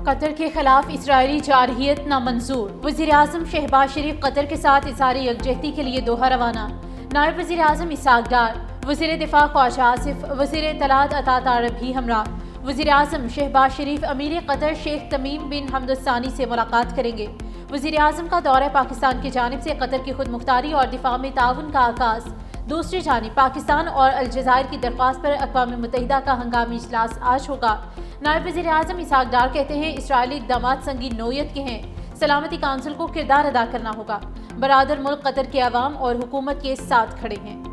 قطر کے خلاف اسرائیلی جارحیت نامنظور۔ وزیراعظم شہباز شریف قطر کے ساتھ اظہار یکجہتی کے لیے دوحہ روانہ۔ نائب وزیر اعظم اسحاق ڈار، وزیر دفاع خواجہ آصف، وزیر اطلاعات عطا طارق بھی ہمراہ۔ وزیر اعظم شہباز شریف امیر قطر شیخ تمیم بن حمد الثانی سے ملاقات کریں گے۔ وزیر اعظم کا دورہ پاکستان کی جانب سے قطر کی خود مختاری اور دفاع میں تعاون کا آغاز۔ دوسری جانب پاکستان اور الجزائر کی درخواست پر اقوام متحدہ کا ہنگامی اجلاس آج ہوگا۔ نائب وزیر اعظم اسحاق ڈار کہتے ہیں اسرائیلی اقدامات سنگین نوعیت کے ہیں، سلامتی کونسل کو کردار ادا کرنا ہوگا۔ برادر ملک قطر کے عوام اور حکومت کے ساتھ کھڑے ہیں۔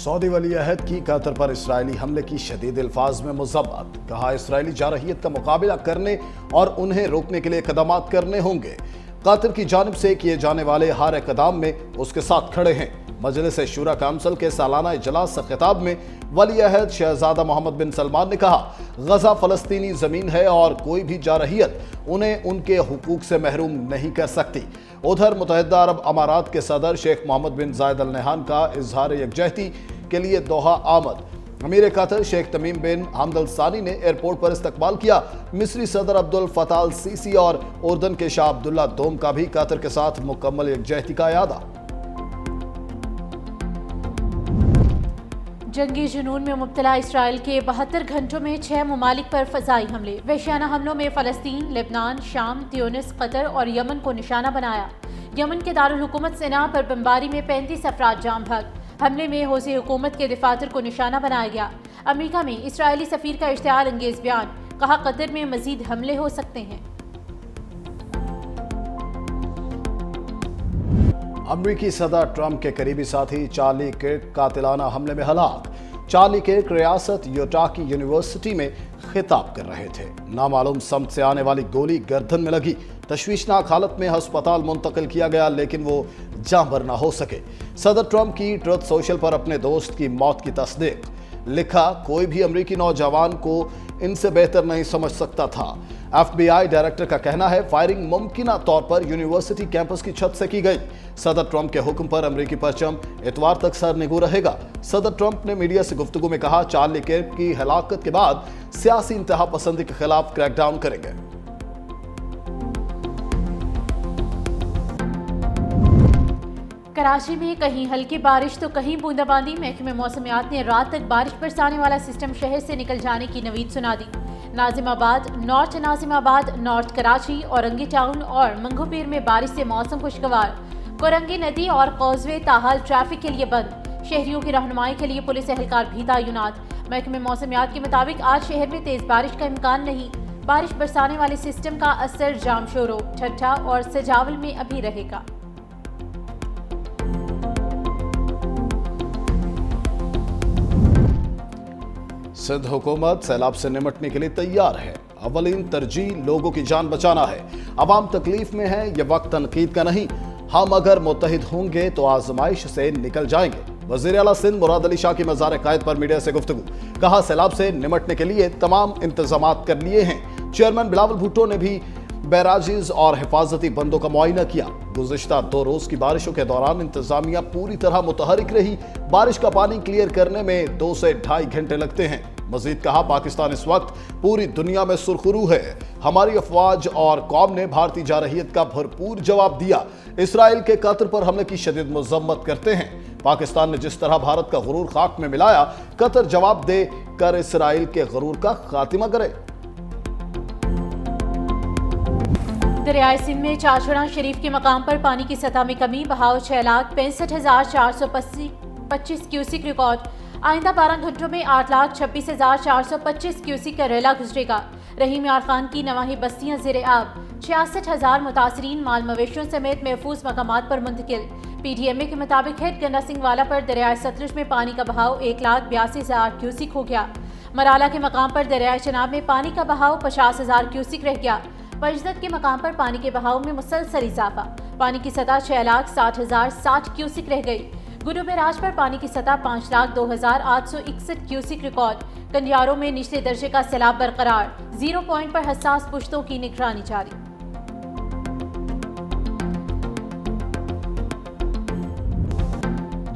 سعودی ولی عہد کی قطر پر اسرائیلی حملے کی شدید الفاظ میں مذمت۔ کہا اسرائیلی جارحیت کا مقابلہ کرنے اور انہیں روکنے کے لیے اقدامات کرنے ہوں گے۔ قطر کی جانب سے کیے جانے والے ہر اقدام میں اس کے ساتھ کھڑے ہیں۔ مجلس شورا کونسل کے سالانہ اجلاس سے خطاب میں ولی عہد شہزادہ محمد بن سلمان نے کہا، غزہ فلسطینی زمین ہے اور کوئی بھی جارحیت انہیں ان کے حقوق سے محروم نہیں کر سکتی۔ ادھر متحدہ عرب امارات کے صدر شیخ محمد بن زائد ال نہیان کا اظہار یکجہتی کے لیے دوحہ آمد۔ امیر قطر شیخ تمیم بن حمد الثانی نے ایئرپورٹ پر استقبال کیا۔ مصری صدر عبد الفتاح السیسی اور اردن کے شاہ عبداللہ دوم کا بھی قطر کے ساتھ مکمل یکجہتی کا اعادہ۔ جنگی جنون میں مبتلا اسرائیل کے 72 گھنٹوں میں 6 ممالک پر فضائی حملے۔ وحشیانہ حملوں میں فلسطین، لبنان، شام، تیونس، قطر اور یمن کو نشانہ بنایا۔ یمن کے دارالحکومت سنا پر بمباری میں 35 افراد جاں بحق۔ حملے میں حوثی حکومت کے دفاتر کو نشانہ بنایا گیا۔ امریکہ میں اسرائیلی سفیر کا اشتعال انگیز بیان، کہا قطر میں مزید حملے ہو سکتے ہیں۔ امریکی صدر ٹرمپ کے قریبی ساتھی چارلی کرک قاتلانہ حملے میں ہلاک۔ چارلی کرک ریاست یوٹا کی یونیورسٹی میں خطاب کر رہے تھے۔ نامعلوم سمت سے آنے والی گولی گردن میں لگی۔ تشویشناک حالت میں ہسپتال منتقل کیا گیا لیکن وہ جاں بحق نہ ہو سکے۔ صدر ٹرمپ کی ٹروتھ سوشل پر اپنے دوست کی موت کی تصدیق۔ لکھا، کوئی بھی امریکی نوجوان کو ان سے بہتر نہیں سمجھ سکتا تھا۔ ایف بی آئی ڈائریکٹر کا کہنا ہے فائرنگ ممکنہ طور پر یونیورسٹی کیمپس کی چھت سے کی گئی۔ صدر ٹرمپ کے حکم پر امریکی پرچم اتوار تک سرنگوں رہے گا۔ صدر ٹرمپ نے میڈیا سے گفتگو میں کہا، چارلی کرک کی ہلاکت کے بعد سیاسی انتہا پسندی کے خلاف کریک ڈاؤن کریں گے۔ کراچی میں کہیں ہلکی بارش تو کہیں بوندا باندی۔ محکمہ موسمیات نے رات تک بارش برسانے والا سسٹم شہر سے نکل جانے کی نوید سنا دی۔ ناظم آباد، نارتھ کراچی، اورنگی ٹاؤن اور منگو پیر میں بارش سے موسم خوشگوار۔ کورنگی ندی اور کوزوے تاحال ٹریفک کے لیے بند۔ شہریوں کی رہنمائی کے لیے پولیس اہلکار بھی تعینات۔ محکمہ موسمیات کے مطابق آج شہر میں تیز بارش کا امکان نہیں۔ بارش برسانے والے سسٹم کا اثر جام شورو، ٹھٹھا اور سجاول میں ابھی رہے گا۔ سندھ حکومت سیلاب سے نمٹنے کے لیے تیار ہے۔ اولین ترجیح لوگوں کی جان بچانا ہے۔ عوام تکلیف میں ہے، یہ وقت تنقید کا نہیں۔ ہم اگر متحد ہوں گے تو آزمائش سے نکل جائیں گے۔ وزیر اعلیٰ سندھ مراد علی شاہ کی مزار قائد پر میڈیا سے گفتگو۔ کہا، سیلاب سے نمٹنے کے لیے تمام انتظامات کر لیے ہیں۔ چیئرمین بلاول بھٹو نے بھی بیراجز اور حفاظتی بندوں کا معائنہ کیا۔ گزشتہ 2 روز کی بارشوں کے دوران انتظامیہ پوری طرح متحرک رہی۔ بارش کا پانی کلیئر کرنے میں 2 سے 2.5 گھنٹے لگتے ہیں۔ مزید کہا، پاکستان اس وقت پوری دنیا میں سرخرو ہے۔ ہماری افواج اور قوم نے بھارتی جارحیت کا بھرپور جواب دیا۔ اسرائیل کے قطر پر حملے کی شدید مذمت کرتے ہیں۔ پاکستان نے جس طرح بھارت کا غرور خاک میں ملایا، قطر جواب دے کر اسرائیل کے غرور کا خاتمہ کرے۔ دریائے سندھ میں چاچڑا شریف کے مقام پر پانی کی سطح میں کمی، بہاؤ 6,65,425 کیوسک ریکارڈ۔ آئندہ 12 گھنٹوں میں 8,26,425 کیوسک کا ریلا گزرے گا۔ رحیم یار خان کی نواحی بستیاں زیر آب، 66,000 متاثرین مال مویشیوں سمیت محفوظ مقامات پر منتقل۔ پی ڈی ایم اے کے مطابق ہیڈ گنڈا سنگھ والا پر دریائے ستلج میں پانی کا بہاؤ 1,82,000 کیوسک ہو گیا۔ مرالا کے مقام پر دریائے چناب میں پانی کا بہاؤ 50,000 کیوسک رہ گیا۔ پنجدت کے مقام پر پانی کے بہاؤ میں مسلسل اضافہ، پانی کی سطح 6,60,060 کیوسک رہ گئی۔ گڈو بیراج پر پانی کی سطح 5,02,861 کیوسک ریکارڈ۔ کنڈیاروں میں نچلے درجے کا سیلاب برقرار، 0 پوائنٹ پر حساس پشتوں کی نگرانی جاری۔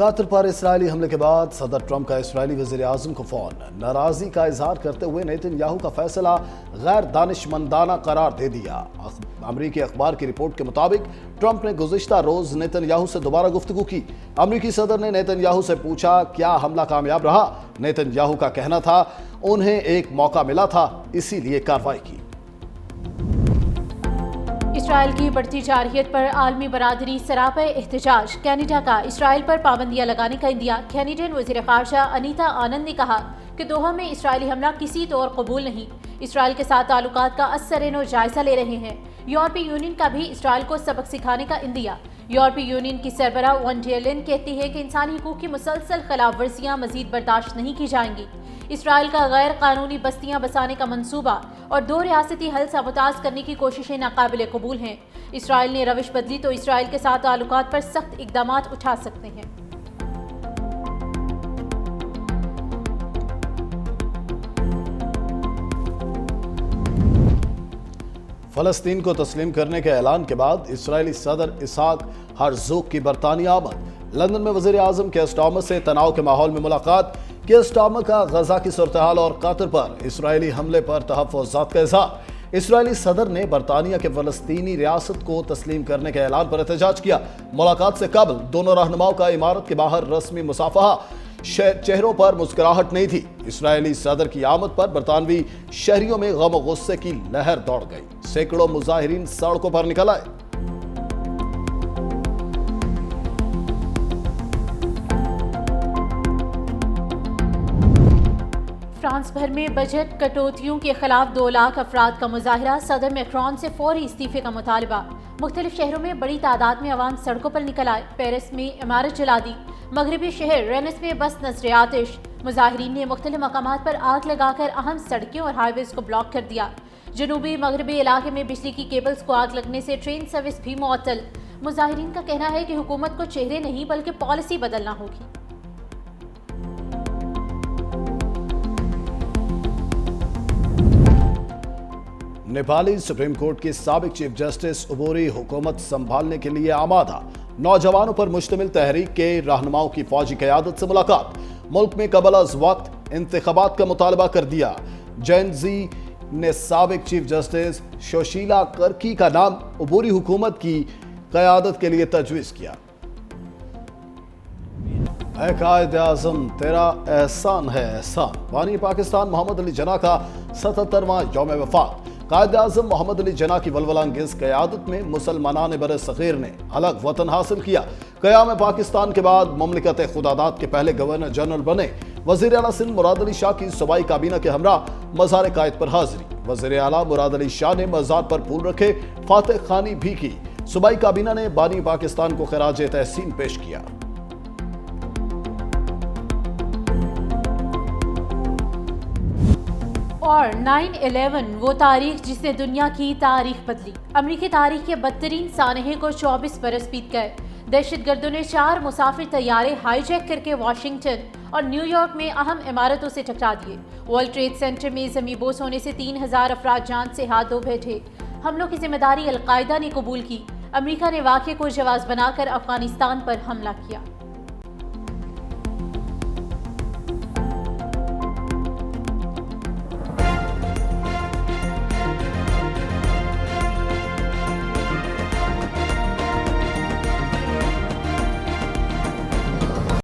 قطر پر اسرائیلی حملے کے بعد صدر ٹرمپ کا اسرائیلی وزیر اعظم کو فون، ناراضی کا اظہار کرتے ہوئے نیتن یاہو کا فیصلہ غیر دانشمندانہ قرار دے دیا۔ امریکی اخبار کی رپورٹ کے مطابق ٹرمپ نے گزشتہ روز نیتن یاہو سے دوبارہ گفتگو کی۔ امریکی صدر نے نیتن یاہو سے پوچھا کیا حملہ کامیاب رہا۔ نیتن یاہو کا کہنا تھا انہیں ایک موقع ملا تھا، اسی لیے کارروائی کی۔ اسرائیل کی بڑھتی جارحیت پر عالمی برادری سراپا احتجاج، کینیڈا کا اسرائیل پر پابندیاں لگانے کا اندیا۔ کینیڈین وزیر خارجہ انیتا آنند نے کہا کہ دوحہ میں اسرائیلی حملہ کسی طور قبول نہیں، اسرائیل کے ساتھ تعلقات کا ازسرنو جائزہ لے رہے ہیں۔ یورپی یونین کا بھی اسرائیل کو سبق سکھانے کا اندیا۔ یورپی یونین کی سربراہ ون ڈیر لین کہتی ہے کہ انسانی حقوق کی مسلسل خلاف ورزیاں مزید برداشت نہیں کی جائیں گی۔ اسرائیل کا غیر قانونی بستیاں بسانے کا منصوبہ اور دو ریاستی حل سے متاثر کرنے کی کوششیں ناقابل قبول ہیں۔ اسرائیل نے روش بدلی تو اسرائیل کے ساتھ تعلقات پر سخت اقدامات اٹھا سکتے ہیں۔ فلسطین کو تسلیم کرنے کے اعلان کے بعد اسرائیلی صدر اسحاق ہرزوگ کی برطانیہ آمد۔ لندن میں وزیر اعظم کیئر سٹارمر سے تناؤ کے ماحول میں ملاقات۔ کیئر سٹارمر کا غزہ کی صورتحال اور قطر پر اسرائیلی حملے پر تحفظات کا اظہار۔ اسرائیلی صدر نے برطانیہ کے فلسطینی ریاست کو تسلیم کرنے کے اعلان پر احتجاج کیا۔ ملاقات سے قبل دونوں رہنماؤں کا عمارت کے باہر رسمی مصافحہ، چہروں پر مسکراہٹ نہیں تھی۔ اسرائیلی صدر کی آمد پر برطانوی شہریوں میں غم و غصے کی لہر دوڑ گئی، سینکڑوں مظاہرین سڑکوں پر نکل آئے۔ فرانس بھر میں بجٹ کٹوتیوں کے خلاف 2 لاکھ افراد کا مظاہرہ، صدر میکرون سے فوری استعفے کا مطالبہ۔ مختلف شہروں میں بڑی تعداد میں عوام سڑکوں پر نکل آئے۔ پیرس میں عمارت جلا دی، مغربی شہر رینس میں بس نظر آتش۔ مظاہرین نے مختلف مقامات پر آگ لگا کر اہم سڑکیں اور ہائی ویز کو بلاک کر دیا۔ جنوبی مغربی علاقے میں بجلی کی کیبلز کو آگ لگنے سے ٹرین سروس بھی معطل۔ مظاہرین کا کہنا ہے کہ حکومت کو چہرے نہیں بلکہ پالیسی بدلنا ہوگی۔ نیپالی سپریم کورٹ کی سابق چیف جسٹس عبوری حکومت سنبھالنے کے لیے آمادہ۔ نوجوانوں پر مشتمل تحریک کے رہنماؤں کی فوجی قیادت سے ملاقات۔ ملک میں قبل از وقت انتخابات کا مطالبہ کر دیا۔ جین زی نے سابق چیف جسٹس سوشیلا کرکی کا نام عبوری حکومت کی قیادت کے لیے تجویز کیا۔ اے قائد اعظم تیرا احسان ہے احسان، بانی پاکستان محمد علی جناح کا 77واں یوم وفات۔ قائد اعظم محمد علی جناح کی ولولہ انگیز قیادت میں مسلمانان بر صغیر نے الگ وطن حاصل کیا۔ قیام پاکستان کے بعد مملکت خداداد کے پہلے گورنر جنرل بنے۔ وزیر اعلیٰ سندھ مراد علی شاہ کی صوبائی کابینہ کے ہمراہ مزار قائد پر حاضری۔ وزیر اعلیٰ مراد علی شاہ نے مزار پر پھول رکھے، فاتح خوانی بھی کی۔ صوبائی کابینہ نے بانی پاکستان کو خراج تحسین پیش کیا۔ اور 9/11 وہ تاریخ جس نے دنیا کی تاریخ بدلی۔ امریکی تاریخ کے بدترین سانحے کو 24 برس بیت گئے۔ دہشت گردوں نے 4 مسافر طیارے ہائی جیک کر کے واشنگٹن اور نیو یارک میں اہم عمارتوں سے ٹکرا دیے۔ ورلڈ ٹریڈ سینٹر میں زمیں بوس ہونے سے 3000 افراد جان سے ہاتھ دھو بیٹھے۔ حملوں کی ذمہ داری القاعدہ نے قبول کی۔ امریکہ نے واقعے کو جواز بنا کر افغانستان پر حملہ کیا۔